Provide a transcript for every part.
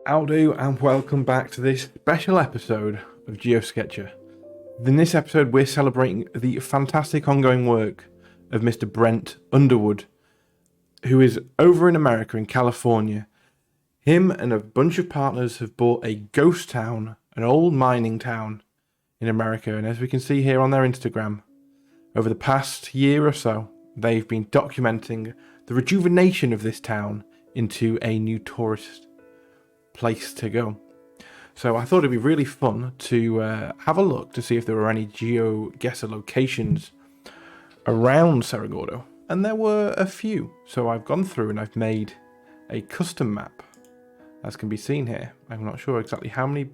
Howdo and welcome back to this special episode of GeoSketchr. In this episode we're celebrating the fantastic ongoing work of Mr. Brent Underwood, who is over in America, in California. Him and a bunch of partners have bought a ghost town, an old mining town in America, and as we can see here on their Instagram, over the past year or so, they've been documenting the rejuvenation of this town into a new tourist place to go. So I thought it'd be really fun to have a look to see if there were any GeoGuessr locations around Cerro Gordo, and there were a few. So I've gone through and I've made a custom map, as can be seen here. I'm not sure exactly how many.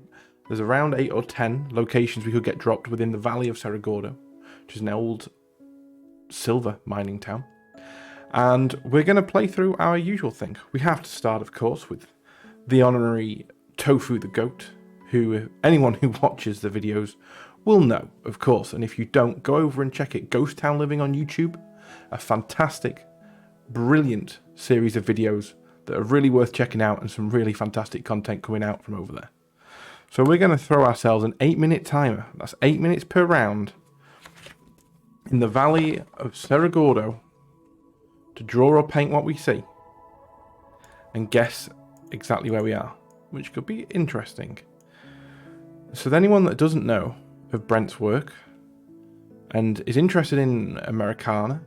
There's around 8 or 10 locations we could get dropped within the valley of Cerro Gordo, which is an old silver mining town. And we're going to play through our usual thing. We have to start, of course, with the honorary Tofu the Goat, who anyone who watches the videos will know, of course. And if you don't, go over and check it. Ghost Town Living on YouTube. A fantastic, brilliant series of videos that are really worth checking out, and some really fantastic content coming out from over there. So we're going to throw ourselves an 8-minute timer. That's 8 minutes per round in the valley of Cerro Gordo to draw or paint what we see and guess exactly where we are, which could be interesting. So anyone that doesn't know of Brent's work and is interested in Americana,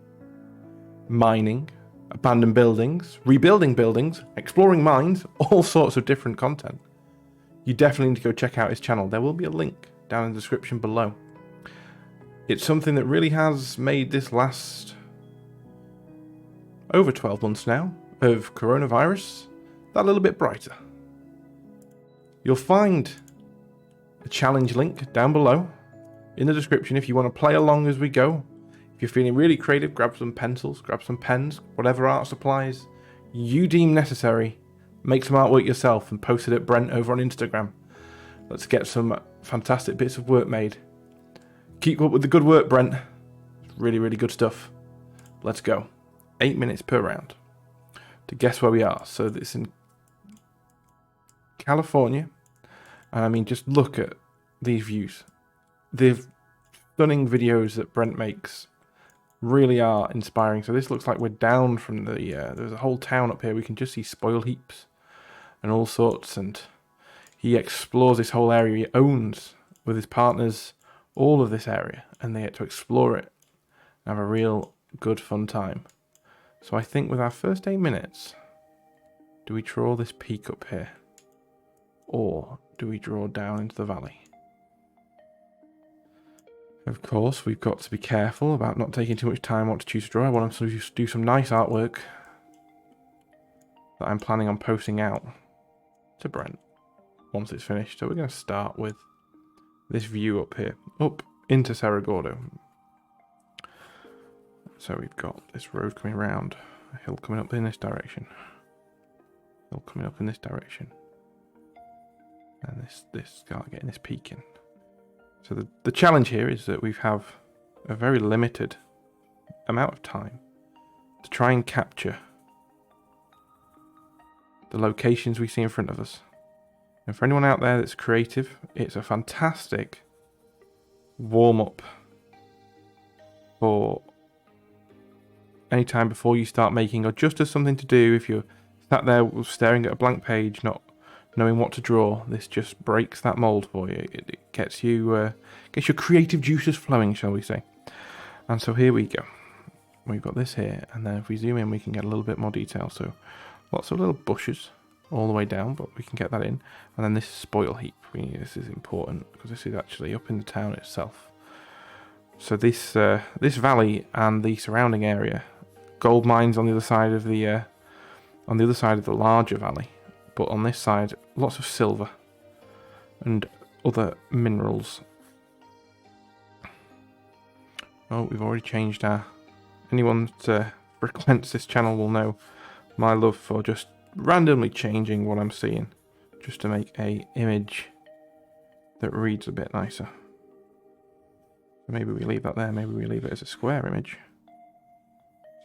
mining, abandoned buildings, rebuilding buildings, exploring mines, all sorts of different content, you definitely need to go check out his channel. There will be a link down in the description below. It's something that really has made this last over 12 months now of coronavirus that little bit brighter. You'll find a challenge link down below in the description if you want to play along as we go. If you're feeling really creative, grab some pencils, grab some pens, whatever art supplies you deem necessary. Make some artwork yourself and post it at Brent over on Instagram. Let's get some fantastic bits of work made. Keep up with the good work, Brent. It's really, really good stuff. Let's go. 8 minutes per round to guess where we are. So this in California, and I mean, just look at these views. The stunning videos that Brent makes really are inspiring. So this looks like we're down from the there's a whole town up here. We can just see spoil heaps and all sorts, and he explores this whole area. He owns, with his partners, all of this area, and they get to explore it and have a real good fun time. So I think with our first 8 minutes, do we draw this peak up here? Or do we draw down into the valley? Of course, we've got to be careful about not taking too much time on to choose to draw. I want to do some nice artwork that I'm planning on posting out to Brent once it's finished. So we're going to start with this view up here, up into Cerro Gordo. So we've got this road coming around, a hill coming up in this direction, hill coming up in this direction, and this start getting this peak in. So the challenge here is that we have a very limited amount of time to try and capture the locations we see in front of us. And for anyone out there that's creative, it's a fantastic warm-up for any time before you start making, or just as something to do if you're sat there staring at a blank page, not knowing what to draw. This just breaks that mold for you. It gets you gets your creative juices flowing, shall we say. And so here we go. We've got this here, and then if we zoom in we can get a little bit more detail. So lots of little bushes all the way down, but we can get that in. And then this spoil heap, this is important because this is actually up in the town itself. So this this valley and the surrounding area, gold mines on the other side of the larger valley, but on this side lots of silver and other minerals. Oh, we've already changed our... Anyone that frequents this channel will know my love for just randomly changing what I'm seeing, just to make a image that reads a bit nicer. Maybe we leave that there, maybe we leave it as a square image.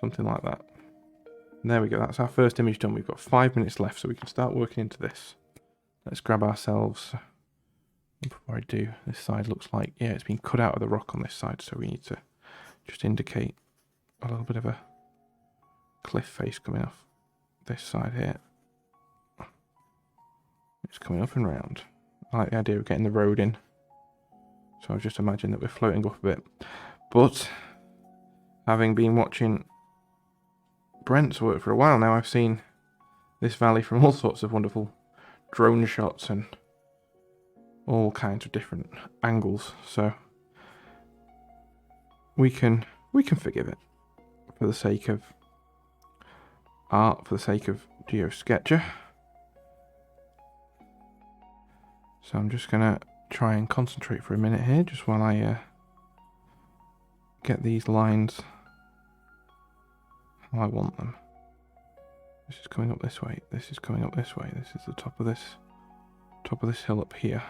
Something like that. And there we go. That's our first image done. We've got 5 minutes left, so we can start working into this. Let's grab ourselves. Before I do, this side looks like, yeah, it's been cut out of the rock on this side, so we need to just indicate a little bit of a cliff face coming off this side here. It's coming up and round. I like the idea of getting the road in. So I just imagine that we're floating up a bit. But having been watching Brent's work for a while now, I've seen this valley from all sorts of wonderful drone shots and all kinds of different angles. So we can forgive it for the sake of art, for the sake of GeoSketchr. So I'm just gonna try and concentrate for a minute here, just while I get these lines how I want them. This is coming up this way. This is coming up this way. This is the top of this hill up here.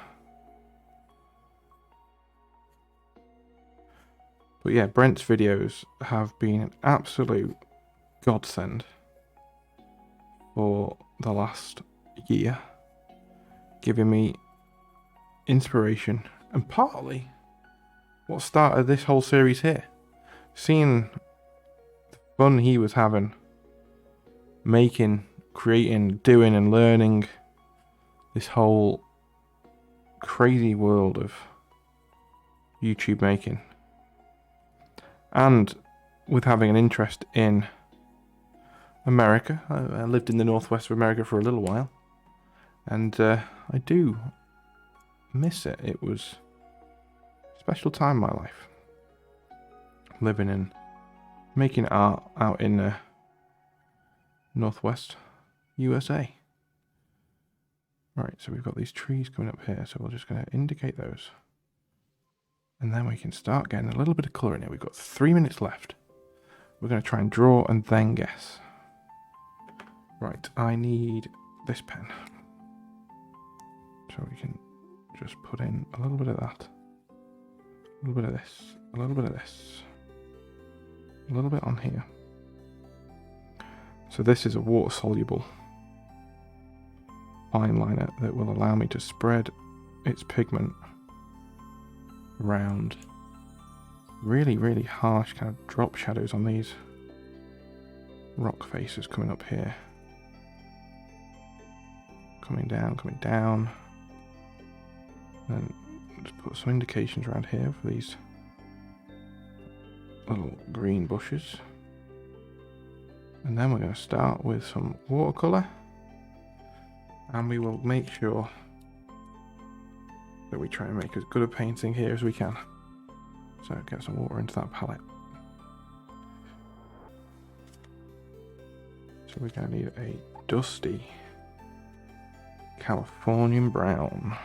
But yeah, Brent's videos have been an absolute godsend for the last year, giving me inspiration and partly what started this whole series here. Seeing the fun he was having making, creating, doing and learning this whole crazy world of YouTube making, and with having an interest in America. I lived in the northwest of America for a little while, and I do miss it. It was a special time in my life, living and making art out in northwest USA. Right, so we've got these trees coming up here, so we're just going to indicate those. And then we can start getting a little bit of colour in here. We've got 3 minutes left. We're going to try and draw and then guess. Right, I need this pen. So we can just put in a little bit of that. A little bit of this. A little bit of this. A little bit on here. So this is a water-soluble fine liner that will allow me to spread its pigment around really, really harsh kind of drop shadows on these rock faces coming up here. Coming down. And just put some indications around here for these little green bushes. And then we're going to start with some watercolour. And we will make sure that we try and make as good a painting here as we can. So get some water into that palette. So we're going to need a dusty Californian brown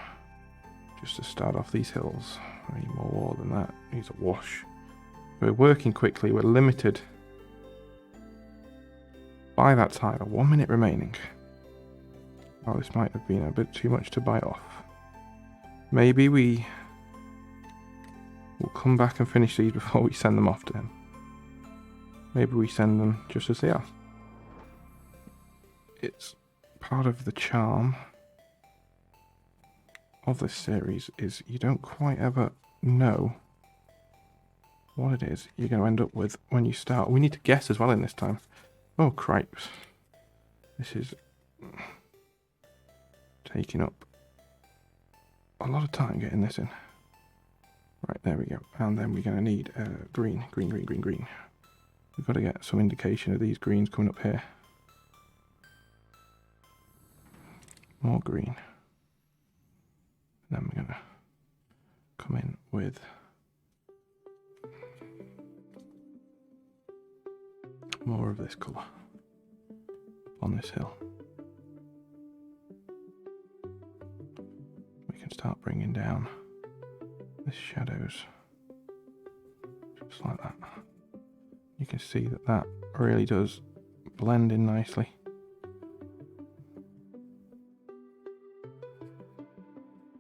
just to start off these hills. I need more water than that. Needs a wash. We're working quickly. We're limited by that timer. 1 minute remaining. Oh, this might have been a bit too much to bite off. Maybe we will come back and finish these before we send them off to him. Maybe we send them just as they are. It's part of the charm of this series is you don't quite ever know what it is you're going to end up with when you start. We need to guess as well in this time. Oh, cripes. This is taking up a lot of time getting this in. Right, there we go. And then we're going to need green. We've got to get some indication of these greens coming up here. More green. Then we're going to come in with more of this colour on this hill. We can start bringing down the shadows just like that. You can see that that really does blend in nicely.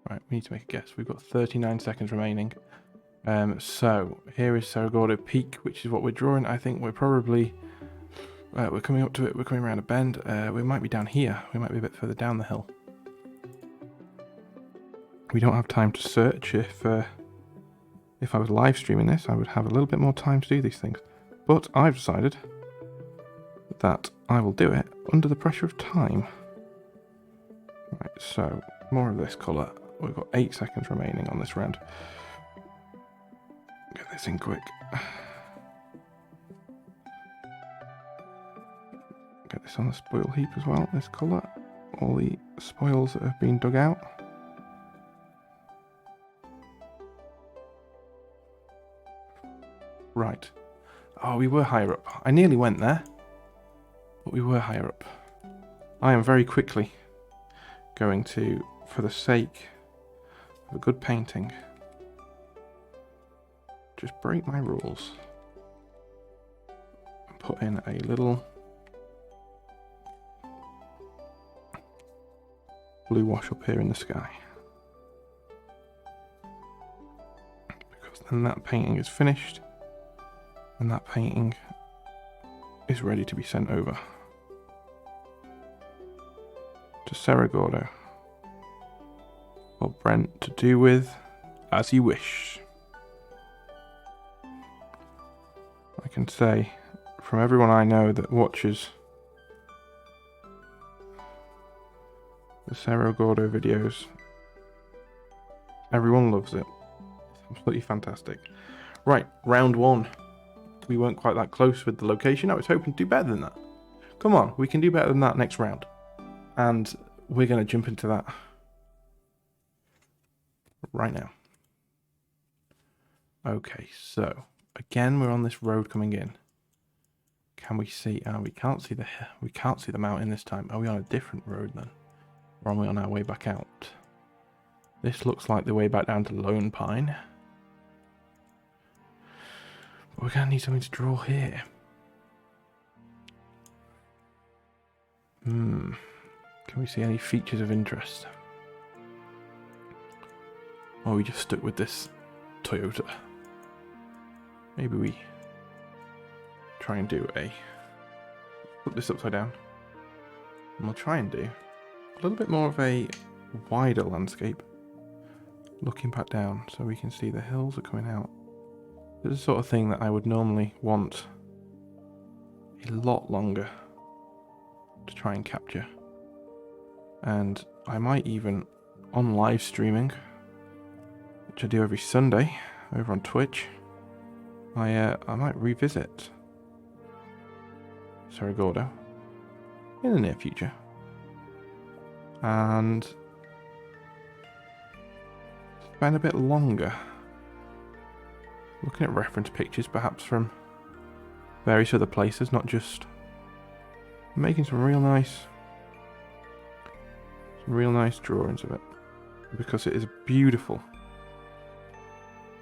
Right, we need to make a guess. We've got 39 seconds remaining. So here is Cerro Gordo Peak, which is what we're drawing. I think we're probably We're coming up to it. We're coming around a bend. We might be down here. We might be a bit further down the hill. We don't have time to search. If I was live streaming this, I would have a little bit more time to do these things. But I've decided that I will do it under the pressure of time. Right, so more of this colour. We've got 8 seconds remaining on this round. Get this in quick. Get this on the spoil heap as well, this colour. All the spoils that have been dug out. Right. Oh, we were higher up. I nearly went there, but we were higher up. I am very quickly going to, for the sake of a good painting, just break my rules and put in a little blue wash up here in the sky. Because then that painting is finished and that painting is ready to be sent over to Cerro Gordo or Brent to do with as you wish. I can say from everyone I know that watches the Cerro Gordo videos, everyone loves it. It's absolutely fantastic. Right, round 1. We weren't quite that close with the location. I was hoping to do better than that. Come on, we can do better than that next round. And we're going to jump into that right now. Okay, so again we're on this road coming in. Can we see? We can't see the mountain this time. Are we on a different road then? Or are we on our way back out? This looks like the way back down to Lone Pine. But we're going to need something to draw here. Can we see any features of interest? Or are we just stuck with this Toyota? Maybe we try and do put this upside down. And we'll try and do a little bit more of a wider landscape. Looking back down so we can see the hills are coming out. This is the sort of thing that I would normally want a lot longer to try and capture. And I might even, on live streaming, which I do every Sunday over on Twitch, I might revisit Cerro Gordo in the near future. And spend a bit longer looking at reference pictures, perhaps from various other places, not just making some real nice drawings of it, because it is beautiful.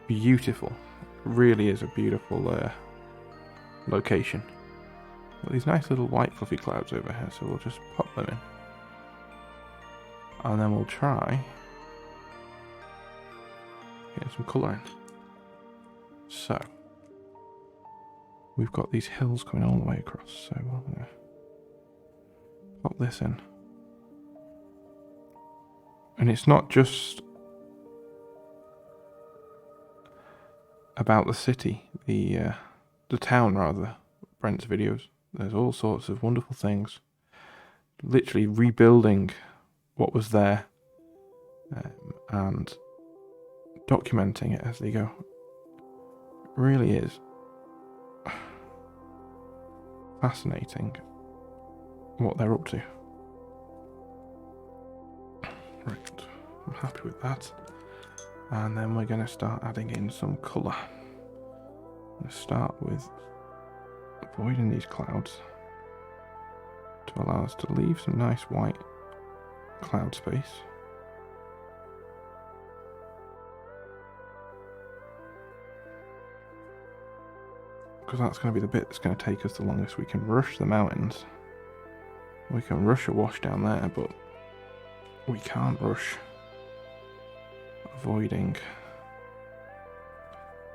Beautiful. It really is a beautiful location. Got these nice little white fluffy clouds over here, so we'll just pop them in. And then we'll try getting some colour in. So, we've got these hills coming all the way across, so we're going to pop this in. And it's not just about the city, the town rather, Brent's videos. There's all sorts of wonderful things. Literally rebuilding what was there and documenting it as they go. It really is fascinating what they're up to. Right, I'm happy with that. And then we're going to start adding in some colour. I'm going to start with avoiding these clouds to allow us to leave some nice white cloud space. Because that's going to be the bit that's going to take us the longest. We can rush the mountains. We can rush a wash down there, but we can't rush avoiding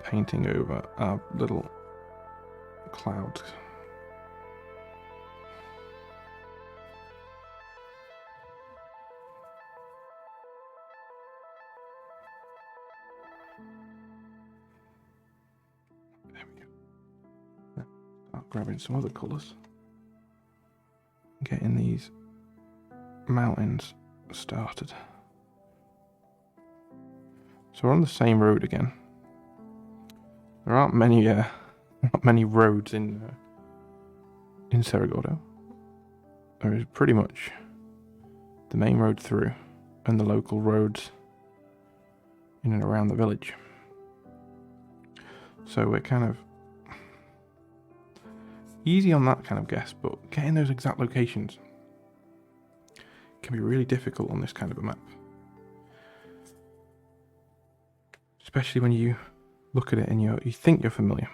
painting over our little clouds. grabbing some other colours. Getting these mountains started. So we're on the same road again. There aren't many roads in Cerro Gordo. There is pretty much the main road through and the local roads in and around the village. So we're kind of easy on that kind of guess, but getting those exact locations can be really difficult on this kind of a map. Especially when you look at it and you think you're familiar.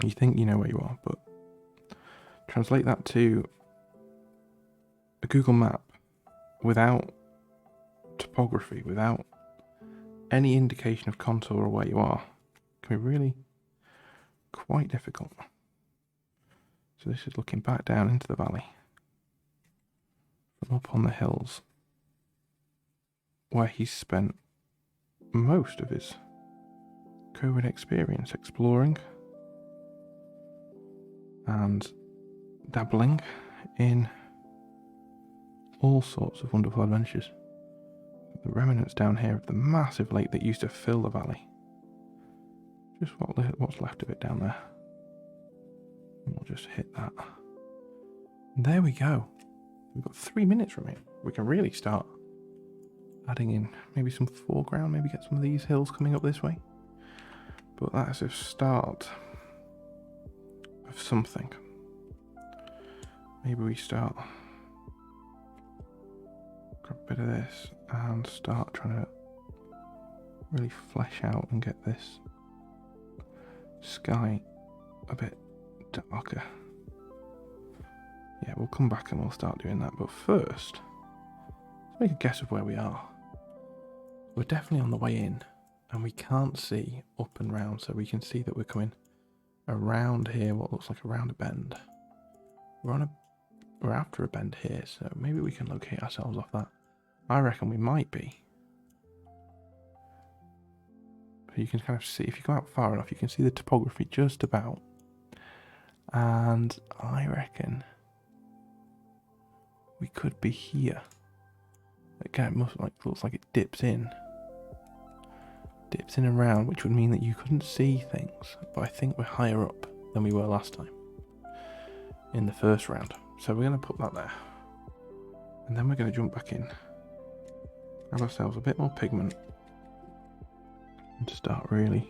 You think you know where you are, but translate that to a Google map without topography, without any indication of contour or where you are, can be really quite difficult. So this is looking back down into the valley from up on the hills where he's spent most of his COVID experience exploring and dabbling in all sorts of wonderful adventures. The remnants down here of the massive lake that used to fill the valley. Just what's left of it down there. And we'll just hit that. And there we go. We've got 3 minutes remaining. We can really start adding in maybe some foreground, maybe get some of these hills coming up this way. But that's a start of something. Maybe we start, grab a bit of this and start trying to really flesh out and get this sky a bit darker. Yeah, we'll come back and we'll start doing that, but first let's make a guess of where we are. We're definitely on the way in and we can't see up and round, so we can see that we're coming around here, what looks like around a bend. We're after a bend here, so maybe we can locate ourselves off that. I reckon we might be. But you can kind of see, if you go out far enough, you can see the topography just about. And I reckon we could be here. Again, it looks like it dips in around, which would mean that you couldn't see things. But I think we're higher up than we were last time in the first round. So we're going to put that there. And then we're going to jump back in. Grab ourselves a bit more pigment. And start really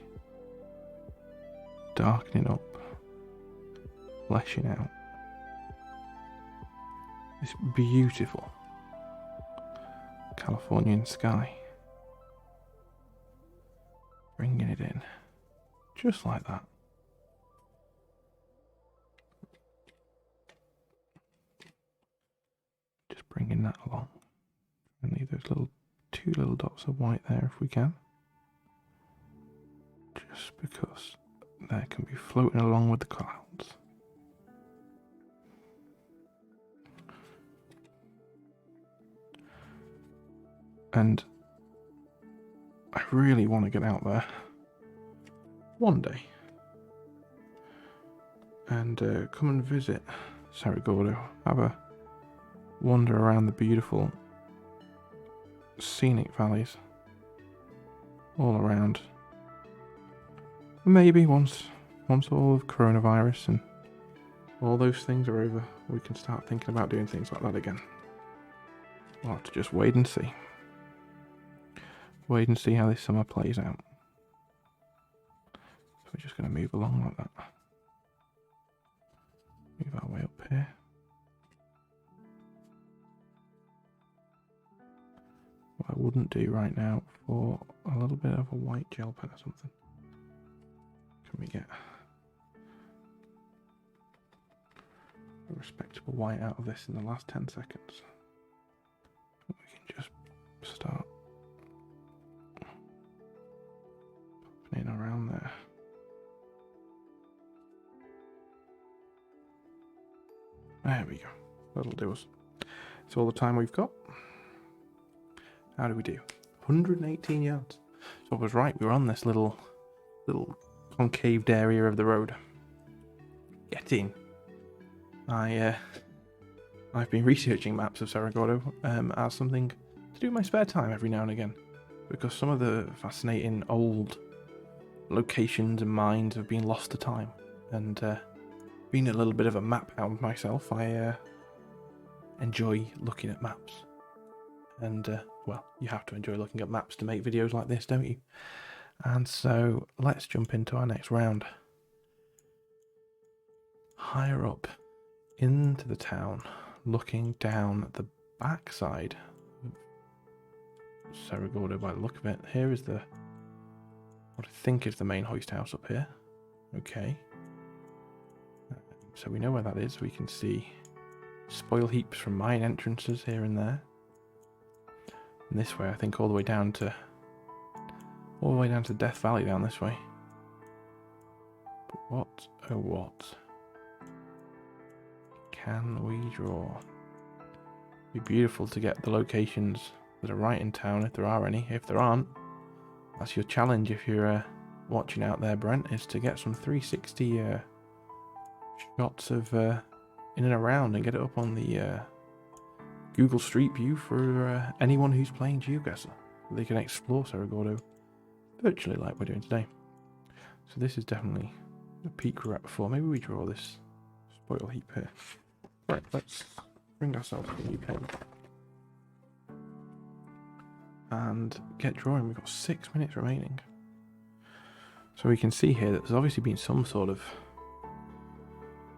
darkening up. Fleshing out this beautiful Californian sky. Bringing it in. Just like that. Just bringing that along. And leave those two little dots of white there if we can. Just because they can be floating along with the clouds. And I really want to get out there one day and come and visit Cerro Gordo, have a wander around the beautiful scenic valleys all around. Maybe once all of coronavirus and all those things are over, we can start thinking about doing things like that again. We'll have to just wait and see. Wait and see how this summer plays out. So we're just going to move along like that. Move our way up here. What I wouldn't do right now for a little bit of a white gel pen or something. Can we get a respectable white out of this in the last 10 seconds? We can just start in around there. There we go. That'll do us. It's all the time we've got. How do we do? 118 yards. So I was right, we were on this little concaved area of the road. get in. I've been researching maps of Cerro Gordo as something to do in my spare time every now and again, because some of the fascinating old locations and mines have been lost to time, and being a little bit of a map hound myself, I enjoy looking at maps. And well, you have to enjoy looking at maps to make videos like this, don't you? And so let's jump into our next round. Higher up into the town, looking down the backside of Cerro Gordo by the look of it. Here is what I think is the main hoist house up here. Okay. So we know where that is. We can see spoil heaps from mine entrances here and there. And this way, I think all the way down to Death Valley down this way. But what, oh what, can we draw? It'd be beautiful to get the locations that are right in town, if there are any. If there aren't, that's your challenge if you're watching out there, Brent, is to get some 360 shots of in and around and get it up on the Google Street View for anyone who's playing GeoGuessr. They can explore Cerro Gordo virtually like we're doing today. So this is definitely the peak we're at before. Maybe we draw this spoil heap here. Right, let's bring ourselves a new pen and get drawing. We've got 6 minutes remaining. So we can see here that there's obviously been some sort of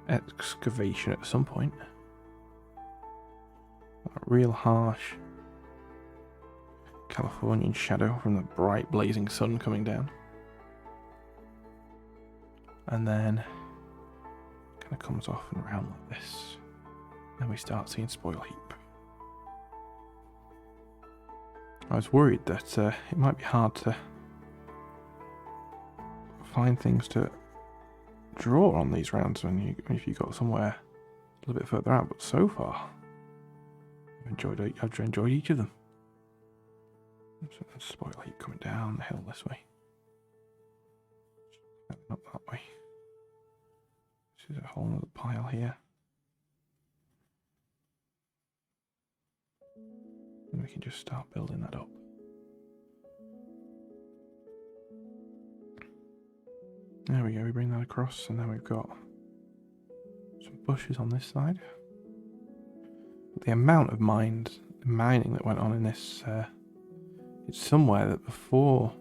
excavation at some point. That real harsh Californian shadow from the bright blazing sun coming down. And then kind of comes off and around like this. Then we start seeing spoil heap. I was worried that it might be hard to find things to draw on these rounds if you got somewhere a little bit further out, but so far I've enjoyed each of them. So there's spoil heap coming down the hill this way. Not that way. This is a whole other pile here. And we can just start building that up. There we go, we bring that across, and then we've got some bushes on this side. But the amount of mining that went on in this, it's somewhere that before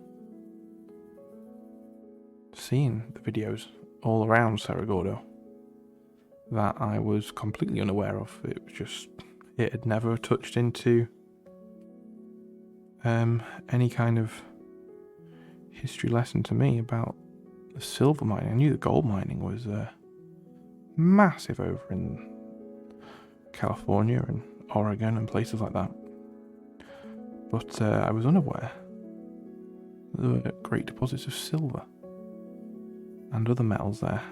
seeing the videos all around Cerro Gordo that I was completely unaware of. It was just, it had never touched into any kind of history lesson to me about the silver mining. I knew the gold mining was massive over in California and Oregon and places like that, but I was unaware there were great deposits of silver and other metals there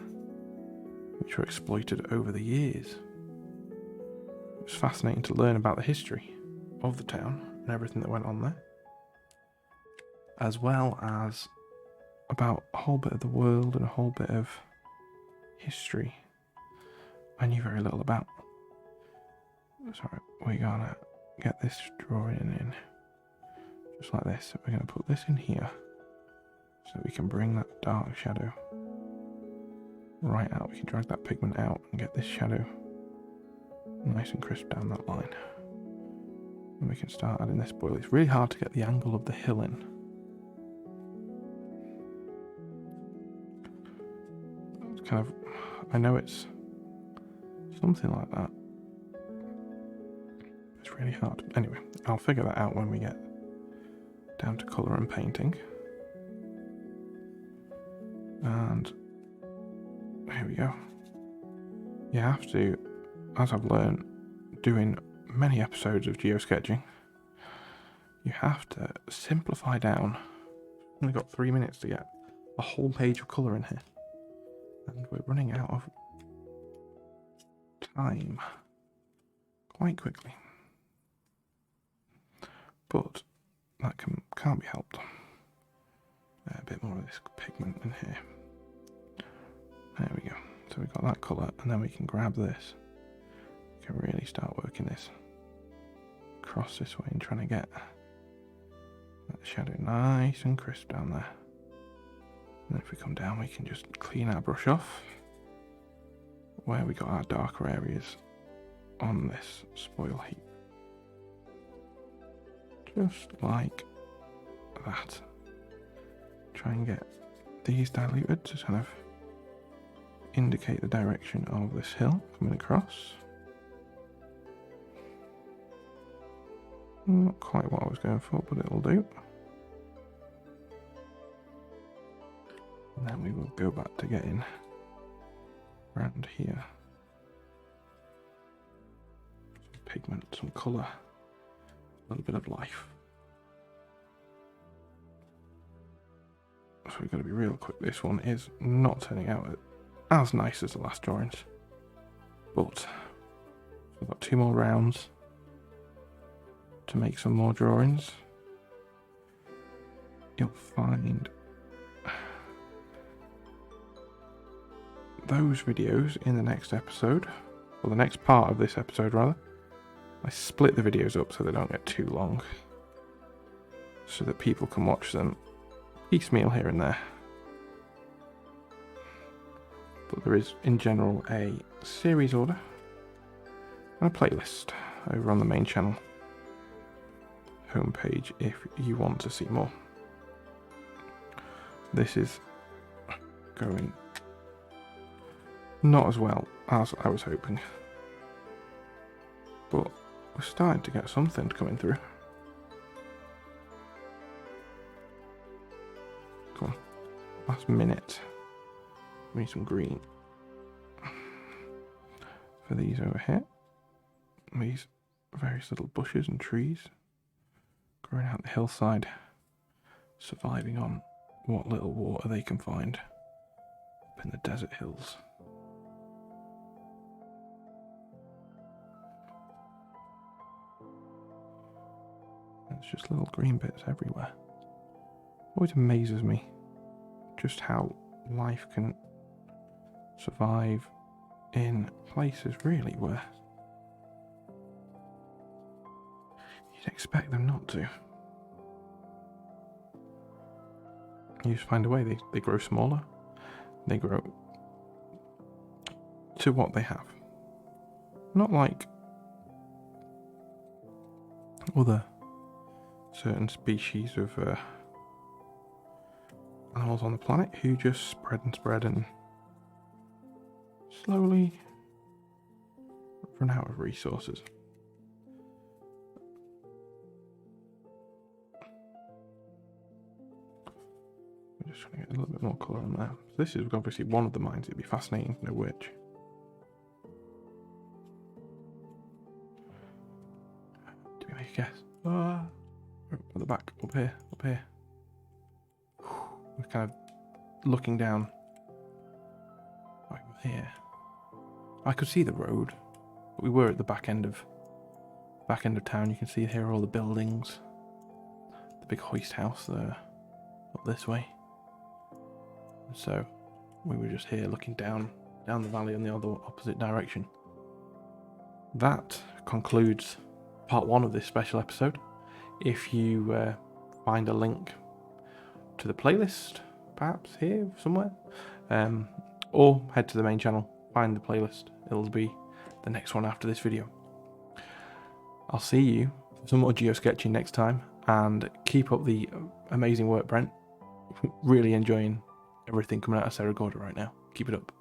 which were exploited over the years. It was fascinating to learn about the history of the town and everything that went on there, as well as about a whole bit of the world and a whole bit of history I knew very little about. Sorry, we're gonna get this drawing in just like this. So we're gonna put this in here so we can bring that dark shadow right out. We can drag that pigment out and get this shadow nice and crisp down that line. And we can start adding this spoil. It's really hard to get the angle of the hill in. It's kind of, I know it's something like that. It's really hard. Anyway, I'll figure that out when we get down to colour and painting. And here we go. You have to, as I've learned doing many episodes of geosketching, you have to simplify down. I've only got 3 minutes to get a whole page of colour in here, and we're running out of time quite quickly. But that can't be helped. A bit more of this pigment in here. There we go. So we've got that colour, and then we can grab this. We can really start working this across this way and trying to get that shadow nice and crisp down there. And if we come down, we can just clean our brush off where we got our darker areas on this spoil heap. Just like that. Try and get these diluted to kind of indicate the direction of this hill coming across. Not quite what I was going for, but it'll do. And then we will go back to getting around here. Some pigment, some colour, a little bit of life. So we've got to be real quick. This one is not turning out as nice as the last drawings. But we've got 2 more rounds to make some more drawings. You'll find those videos in the next episode, or the next part of this episode rather. I split the videos up so they don't get too long, so that people can watch them piecemeal here and there. But there is in general a series order and a playlist over on the main channel homepage if you want to see more. This is going not as well as I was hoping, but we're starting to get something coming through. Come on, last minute. We need some green for these over here. These various little bushes and trees growing out the hillside, surviving on what little water they can find up in the desert hills. There's just little green bits everywhere. Always amazes me just how life can survive in places really where you'd expect them not to. You just find a way. They grow smaller. They grow to what they have. Not like other certain species of animals on the planet who just spread and spread and slowly run out of resources. We're just trying to get a little bit more colour on there. So this is obviously one of the mines. It'd be fascinating to know which. Do we make a guess? At the back, up here. We're kind of looking down right here. I could see the road, but we were at the back end of town. You can see here all the buildings, the big hoist house there, up this way. And so we were just here looking down the valley in the other opposite direction. That concludes part 1 of this special episode. If you find a link to the playlist, perhaps here somewhere, or head to the main channel, find the playlist. It'll be the next one after this video. I'll see you for some more geosketching next time, and keep up the amazing work, Brent. Really enjoying everything coming out of Cerro Gordo right now. Keep it up.